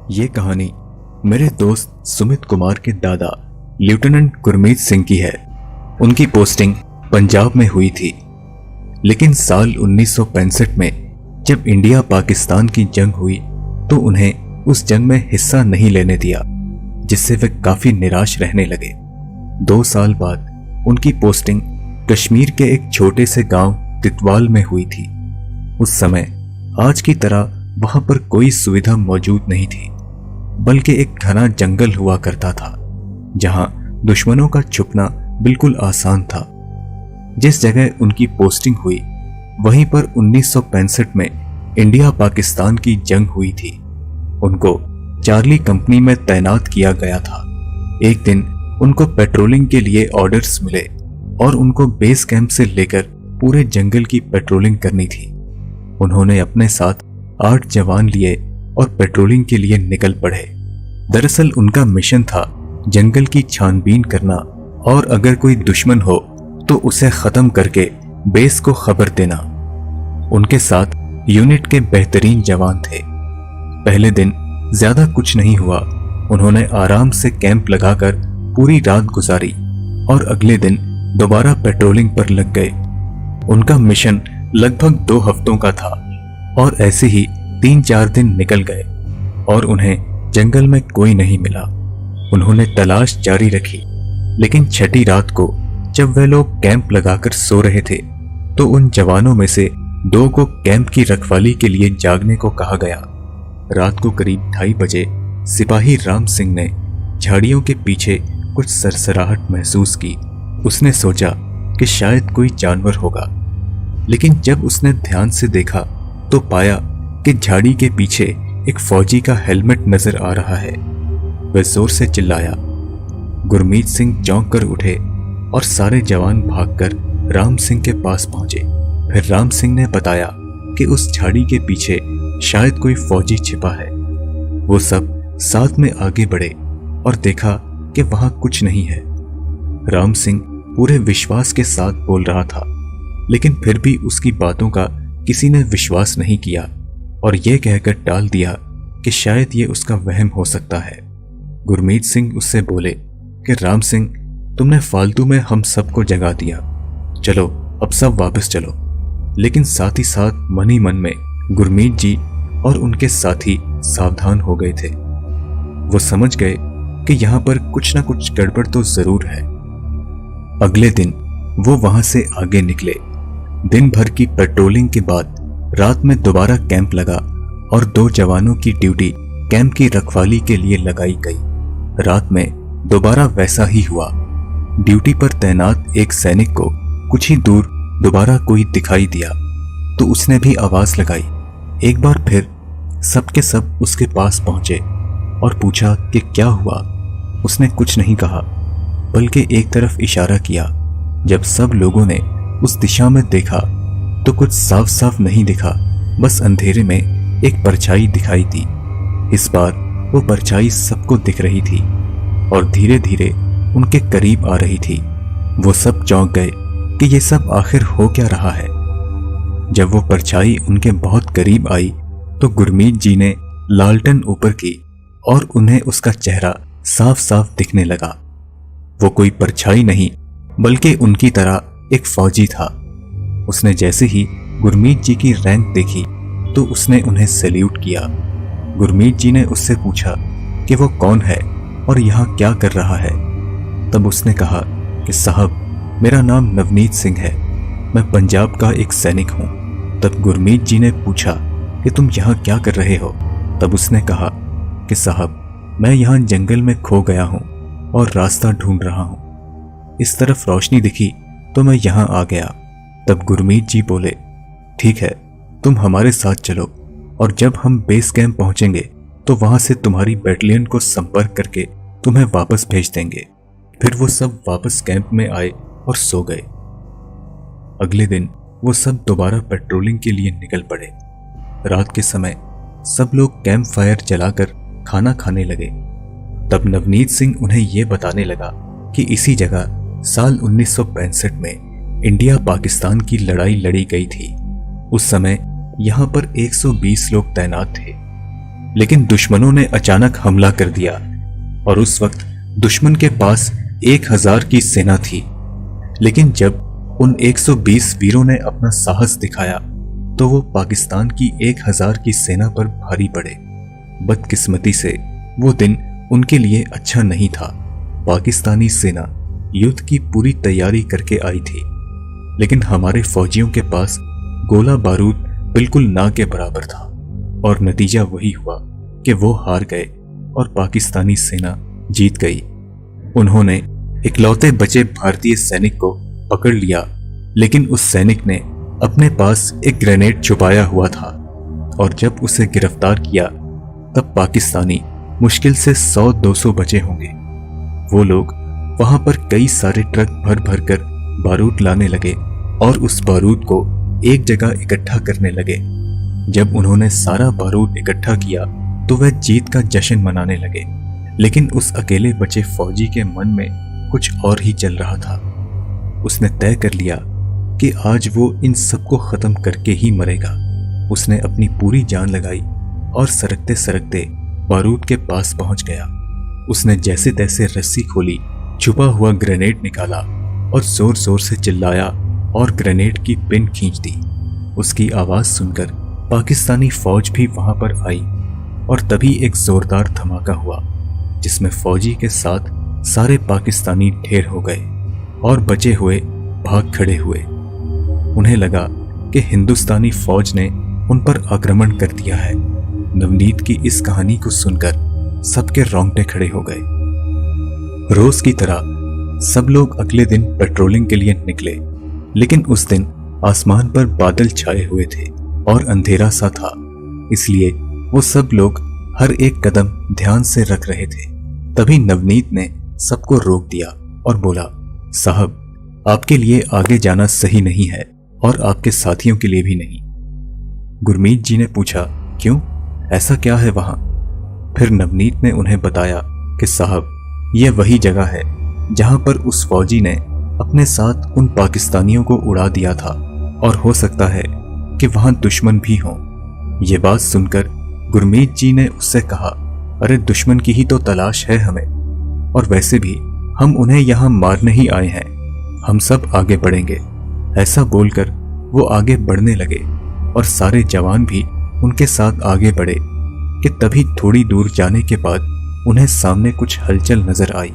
ये कहानी मेरे दोस्त सुमित कुमार के दादा लेफ्टिनेंट गुरमीत सिंह की है। उनकी पोस्टिंग पंजाब में हुई थी, लेकिन साल 1965 में जब इंडिया पाकिस्तान की जंग हुई तो उन्हें उस जंग में हिस्सा नहीं लेने दिया, जिससे वे काफी निराश रहने लगे। 2 साल बाद उनकी पोस्टिंग कश्मीर के एक छोटे से गांव तितवाल में हुई थी। उस समय आज की तरह वहां पर कोई सुविधा मौजूद नहीं थी, बल्कि एक घना जंगल हुआ करता था जहां दुश्मनों का छुपना बिल्कुल आसान था। जिस जगह उनकी पोस्टिंग हुई वहीं पर 1965 में इंडिया पाकिस्तान की जंग हुई थी। उनको चार्ली कंपनी में तैनात किया गया था। एक दिन उनको पेट्रोलिंग के लिए ऑर्डर्स मिले और उनको बेस कैंप से लेकर पूरे जंगल की पेट्रोलिंग करनी थी। उन्होंने अपने साथ 8 जवान लिए और पेट्रोलिंग के लिए निकल पड़े। दरअसल उनका मिशन था जंगल की छानबीन करना और अगर कोई दुश्मन हो तो उसे खत्म करके बेस को खबर देना। उनके साथ यूनिट के बेहतरीन जवान थे। पहले दिन ज्यादा कुछ नहीं हुआ। उन्होंने आराम से कैंप लगाकर पूरी रात गुजारी और अगले दिन दोबारा पेट्रोलिंग पर लग गए। उनका मिशन लगभग 2 हफ्तों का था और ऐसे ही 3-4 दिन निकल गए और उन्हें जंगल में कोई नहीं मिला। उन्होंने तलाश जारी रखी, लेकिन छठी रात को जब वे लोग कैंप लगाकर सो रहे थे तो उन जवानों में से 2 को कैंप की रखवाली के लिए जागने को कहा गया। रात को करीब 2:30 बजे सिपाही राम सिंह ने झाड़ियों के पीछे कुछ सरसराहट महसूस की। उसने सोचा कि शायद कोई जानवर होगा, लेकिन जब उसने ध्यान से देखा तो पाया कि झाड़ी के पीछे एक फौजी का हेलमेट नजर आ रहा है। वह जोर से चिल्लाया। गुरमीत सिंह चौंक कर उठे और सारे जवान भागकर राम सिंह के पास पहुंचे। फिर राम सिंह ने बताया कि उस झाड़ी के पीछे शायद कोई फौजी छिपा है। वो सब साथ में आगे बढ़े और देखा कि वहां कुछ नहीं है। राम सिंह पूरे विश्वास के साथ बोल रहा था, लेकिन फिर भी उसकी बातों का किसी ने विश्वास नहीं किया और यह कहकर टाल दिया कि शायद ये उसका वहम हो सकता है। गुरमीत सिंह उससे बोले कि राम सिंह, तुमने फालतू में हम सबको जगा दिया, चलो अब सब वापस चलो। लेकिन साथ ही साथ मन ही मन में गुरमीत जी और उनके साथी सावधान हो गए थे। वो समझ गए कि यहां पर कुछ ना कुछ गड़बड़ तो जरूर है। अगले दिन वो वहां से आगे निकले। दिन भर की पेट्रोलिंग के बाद रात में दोबारा कैंप लगा और 2 जवानों की ड्यूटी कैंप की रखवाली के लिए लगाई गई। रात में दोबारा वैसा ही हुआ। ड्यूटी पर तैनात एक सैनिक को कुछ ही दूर दोबारा कोई दिखाई दिया तो उसने भी आवाज लगाई। एक बार फिर सबके सब उसके पास पहुंचे और पूछा कि क्या हुआ। उसने कुछ नहीं कहा, बल्कि एक तरफ इशारा किया। जब सब लोगों ने उस दिशा में देखा तो कुछ साफ साफ नहीं दिखा, बस अंधेरे में एक परछाई दिखाई दी। इस बार वो परछाई सबको दिख रही थी और धीरे धीरे उनके करीब आ रही थी। वो सब चौंक गए कि ये सब आखिर हो क्या रहा है। जब वो परछाई उनके बहुत करीब आई तो गुरमीत जी ने लालटेन ऊपर की और उन्हें उसका चेहरा साफ साफ दिखने लगा। वो कोई परछाई नहीं बल्कि उनकी तरह एक फौजी था। उसने जैसे ही गुरमीत जी की रैंक देखी तो उसने उन्हें सैल्यूट किया। गुरमीत जी ने उससे पूछा कि वो कौन है और यहाँ क्या कर रहा है। तब उसने कहा कि साहब, मेरा नाम नवनीत सिंह है, मैं पंजाब का एक सैनिक हूँ। तब गुरमीत जी ने पूछा कि तुम यहाँ क्या कर रहे हो। तब उसने कहा कि साहब, मैं यहाँ जंगल में खो गया हूँ और रास्ता ढूंढ रहा हूँ। इस तरफ रोशनी दिखी तो मैं यहाँ आ गया। तब गुरमीत जी बोले, ठीक है, तुम हमारे साथ चलो और जब हम बेस कैंप पहुंचेंगे तो वहां से तुम्हारी बैटलियन को संपर्क करके तुम्हें वापस भेज देंगे। फिर वो सब वापस कैंप में आए और सो गए। अगले दिन वो सब दोबारा पेट्रोलिंग के लिए निकल पड़े। रात के समय सब लोग कैंप फायर जलाकर खाना खाने लगे। तब नवनीत सिंह उन्हें यह बताने लगा कि इसी जगह साल 1965 में इंडिया पाकिस्तान की लड़ाई लड़ी गई थी। उस समय यहां पर 120 लोग तैनात थे, लेकिन दुश्मनों ने अचानक हमला कर दिया और उस वक्त दुश्मन के पास 1000 की सेना थी। लेकिन जब उन 120 वीरों ने अपना साहस दिखाया तो वो पाकिस्तान की 1000 की सेना पर भारी पड़े। बदकिस्मती से वो दिन उनके लिए अच्छा नहीं था। पाकिस्तानी सेना युद्ध की पूरी तैयारी करके आई थी, लेकिन हमारे फौजियों के पास गोला बारूद बिल्कुल ना के बराबर था और नतीजा वही हुआ कि वो हार गए और पाकिस्तानी सेना जीत गई। उन्होंने इकलौते बचे भारतीय सैनिक को पकड़ लिया, लेकिन उस सैनिक ने अपने पास एक ग्रेनेड छुपाया हुआ था और जब उसे गिरफ्तार किया तब पाकिस्तानी मुश्किल से 100-200 बचे होंगे। वो लोग वहां पर कई सारे ट्रक भर भर कर बारूद लाने लगे और उस बारूद को एक जगह इकट्ठा करने लगे। जब उन्होंने सारा बारूद इकट्ठा किया तो वह जीत का जश्न मनाने लगे, लेकिन उस अकेले बचे फौजी के मन में कुछ और ही चल रहा था। उसने तय कर लिया कि आज वो इन सबको खत्म करके ही मरेगा। उसने अपनी पूरी जान लगाई और सरकते सरकते बारूद के पास पहुंच गया। उसने जैसे तैसे रस्सी खोली, छुपा हुआ ग्रेनेड निकाला और जोर जोर से चिल्लाया और ग्रेनेड की पिन खींच दी। उसकी आवाज सुनकर पाकिस्तानी फौज भी वहां पर आई और तभी एक जोरदार धमाका हुआ जिसमें फौजी के साथ सारे पाकिस्तानी ढेर हो गए और बचे हुए भाग खड़े हुए। उन्हें लगा कि हिंदुस्तानी फौज ने उन पर आक्रमण कर दिया है। नवनीत की इस कहानी को सुनकर सबके रोंगटे खड़े हो गए। रोज की तरह सब लोग अगले दिन पेट्रोलिंग के लिए निकले, लेकिन उस दिन आसमान पर बादल छाए हुए थे और अंधेरा सा था, इसलिए वो सब लोग हर एक कदम ध्यान से रख रहे थे। तभी नवनीत ने सबको रोक दिया और बोला, साहब, आपके लिए आगे जाना सही नहीं है और आपके साथियों के लिए भी नहीं। गुरमीत जी ने पूछा, क्यों, ऐसा क्या है वहां? फिर नवनीत ने उन्हें बताया कि साहब, यह वही जगह है जहां पर उस फौजी ने अपने साथ उन पाकिस्तानियों को उड़ा दिया था और हो सकता है कि वहां दुश्मन भी हों। ये बात सुनकर गुरमीत जी ने उससे कहा, अरे दुश्मन की ही तो तलाश है हमें, और वैसे भी हम उन्हें यहां मारने ही आए हैं, हम सब आगे बढ़ेंगे। ऐसा बोलकर वो आगे बढ़ने लगे और सारे जवान भी उनके साथ आगे बढ़े कि तभी थोड़ी दूर जाने के बाद उन्हें सामने कुछ हलचल नजर आई।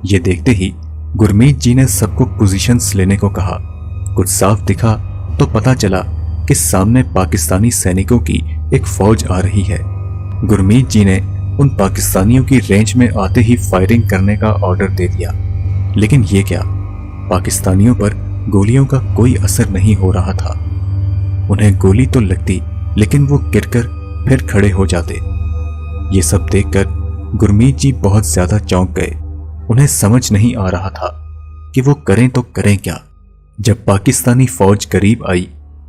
ये देखते ही गुरमीत जी ने सबको पोजीशंस लेने को कहा। कुछ साफ दिखा तो पता चला कि सामने पाकिस्तानी सैनिकों की एक फौज आ रही है। गुरमीत जी ने उन पाकिस्तानियों की रेंज में आते ही फायरिंग करने का ऑर्डर दे दिया, लेकिन ये क्या, पाकिस्तानियों पर गोलियों का कोई असर नहीं हो रहा था। उन्हें गोली तो लगती, लेकिन वो गिरकर फिर खड़े हो जाते। ये सब देखकर गुरमीत जी बहुत ज्यादा चौंक गए। उन्हें समझ नहीं आ रहा था कि वो करें तो करें क्या। जब पाकिस्तानी फौज करीब आई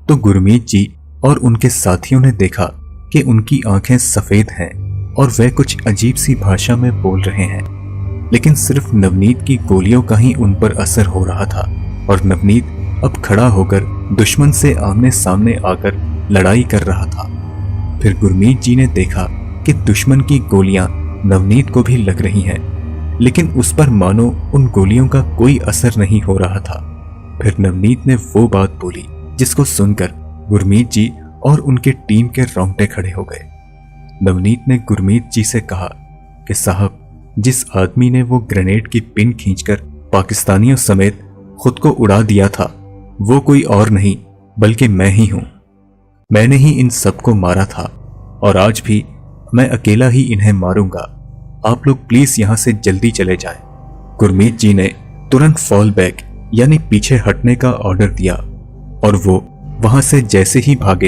तो गुरमीत जी और उनके साथियों ने देखा कि उनकी आंखें सफेद हैं और वे कुछ अजीब सी भाषा में बोल रहे हैं, लेकिन सिर्फ नवनीत की गोलियों का ही उन पर असर हो रहा था और नवनीत अब खड़ा होकर दुश्मन से आमने सामने आकर लड़ाई कर रहा था। फिर गुरमीत जी ने देखा कि दुश्मन की गोलियां नवनीत को भी लग रही हैं, लेकिन उस पर मानो उन गोलियों का कोई असर नहीं हो रहा था। फिर नवनीत ने वो बात बोली जिसको सुनकर गुरमीत जी और उनके टीम के रोंगटे खड़े हो गए। नवनीत ने गुरमीत जी से कहा कि साहब, जिस आदमी ने वो ग्रेनेड की पिन खींचकर पाकिस्तानियों समेत खुद को उड़ा दिया था, वो कोई और नहीं बल्कि मैं ही हूं। मैंने ही इन सबको मारा था और आज भी मैं अकेला ही इन्हें मारूंगा। आप लोग प्लीज यहां से जल्दी चले जाएं। गुरमीत जी ने तुरंत फॉल बैक यानी पीछे हटने का ऑर्डर दिया और वो वहां से जैसे ही भागे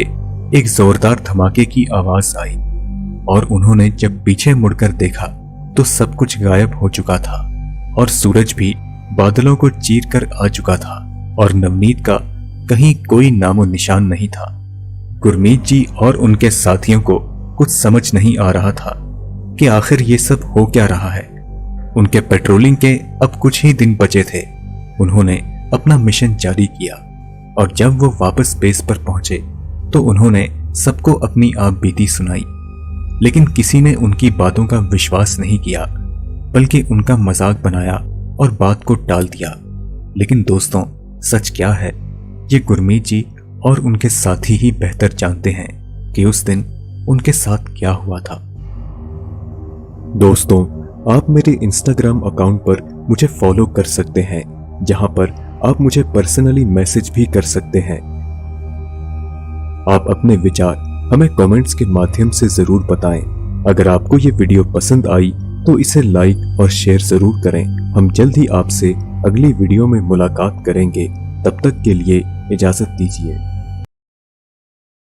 एक जोरदार धमाके की आवाज आई और उन्होंने जब पीछे मुड़कर देखा तो सब कुछ गायब हो चुका था और सूरज भी बादलों को चीर कर आ चुका था और नवनीत का कहीं कोई नामो निशान नहीं था। गुरमीत जी और उनके साथियों को कुछ समझ नहीं आ रहा था कि आखिर ये सब हो क्या रहा है। उनके पेट्रोलिंग के अब कुछ ही दिन बचे थे। उन्होंने अपना मिशन जारी किया और जब वो वापस बेस पर पहुंचे तो उन्होंने सबको अपनी आप बीती सुनाई। लेकिन किसी ने उनकी बातों का विश्वास नहीं किया, बल्कि उनका मजाक बनाया और बात को टाल दिया। लेकिन दोस्तों, सच क्या है, ये गुरमीत जी और उनके साथी ही बेहतर जानते हैं कि उस दिन उनके साथ क्या हुआ था। दोस्तों, आप मेरे इंस्टाग्राम अकाउंट पर मुझे फॉलो कर सकते हैं, जहां पर आप मुझे पर्सनली मैसेज भी कर सकते हैं। आप अपने विचार हमें कमेंट्स के माध्यम से जरूर बताएं। अगर आपको ये वीडियो पसंद आई तो इसे लाइक और शेयर जरूर करें। हम जल्द ही आपसे अगली वीडियो में मुलाकात करेंगे। तब तक के लिए इजाजत दीजिए।